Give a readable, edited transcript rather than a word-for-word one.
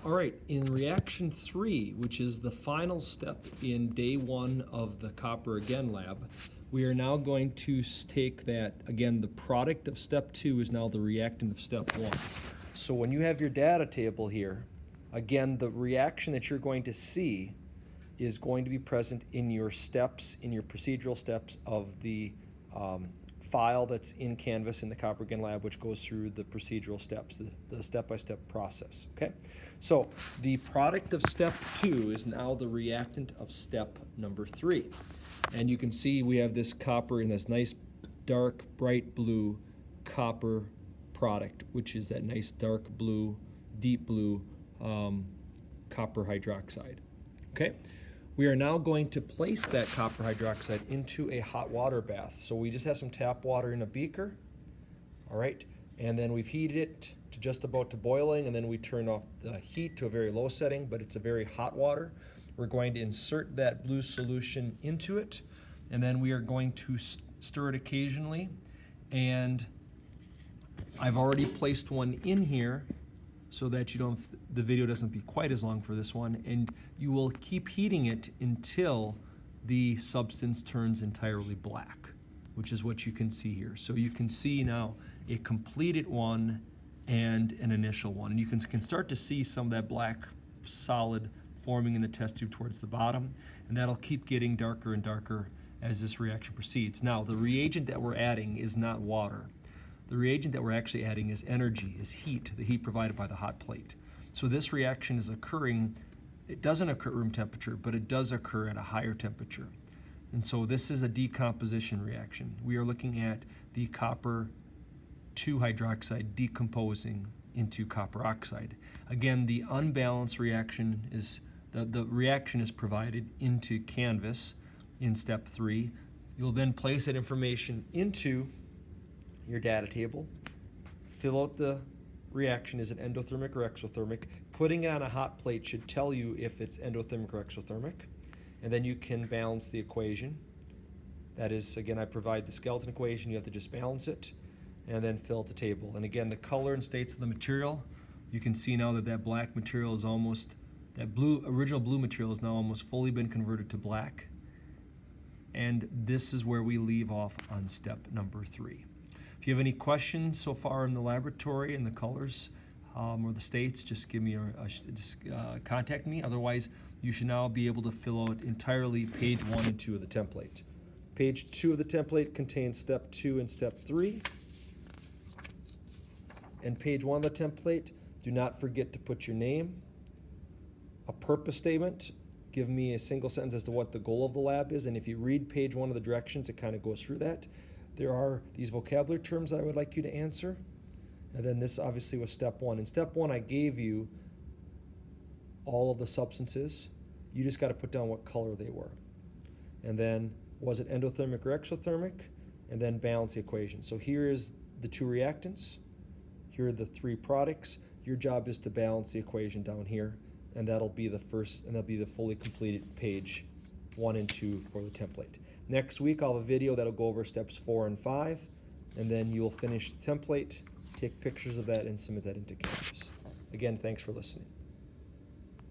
All right, in reaction 3, which is the final step in day 1 of the Copper Again lab, we are now going to take that, again, the product of step 2 is now the reactant of step 1. So when you have your data table here, again, the reaction that you're going to see is going to be present in your steps, in your procedural steps of the file that's in Canvas in the Copper Again lab, which goes through the procedural steps, the step-by-step process, okay? So the product of step 2 is now the reactant of step number 3. And you can see we have this copper in this nice dark, bright blue copper product, which is that nice dark blue, deep blue copper hydroxide, okay? We are now going to place that copper hydroxide into a hot water bath. So we just have some tap water in a beaker, all right? And then we've heated it to just about to boiling, and then we turn off the heat to a very low setting, but it's a very hot water. We're going to insert that blue solution into it, and then we are going to stir it occasionally. And I've already placed one in here so that the video doesn't be quite as long for this one, and you will keep heating it until the substance turns entirely black, which is what you can see here. So you can see now a completed one and an initial one, and you can start to see some of that black solid forming in the test tube towards the bottom, and that'll keep getting darker and darker as this reaction proceeds. Now, the reagent that we're adding is not water. The reagent that we're actually adding is energy, is heat, the heat provided by the hot plate. So this reaction is occurring, it doesn't occur at room temperature, but it does occur at a higher temperature. And so this is a decomposition reaction. We are looking at the copper 2 hydroxide decomposing into copper oxide. Again, the unbalanced reaction is, the reaction is provided into Canvas in step 3. You'll then place that information into your data table, fill out the reaction, is it endothermic or exothermic. Putting it on a hot plate should tell you if it's endothermic or exothermic, and then you can balance the equation. That is, again, I provide the skeleton equation, you have to just balance it, and then fill out the table. And again, the color and states of the material, you can see now that that black material is almost, that original blue material has now almost fully been converted to black. And this is where we leave off on step number 3. If you have any questions so far in the laboratory and the colors or the states, just give me contact me. Otherwise, you should now be able to fill out entirely page 1 and 2 of the template. Page 2 of the template contains step 2 and step 3. And page 1 of the template, do not forget to put your name, a purpose statement, give me a single sentence as to what the goal of the lab is, and if you read page 1 of the directions, it kind of goes through that. There are these vocabulary terms I would like you to answer. And then this obviously was step 1. In step 1, I gave you all of the substances. You just got to put down what color they were. And then, was it endothermic or exothermic? And then balance the equation. So here is the 2 reactants. Here are the 3 products. Your job is to balance the equation down here. And that'll be the first, and that'll be the fully completed page 1 and 2 for the template. Next week, I'll have a video that'll go over steps 4 and 5, and then you'll finish the template, take pictures of that, and submit that into Canvas. Again, thanks for listening.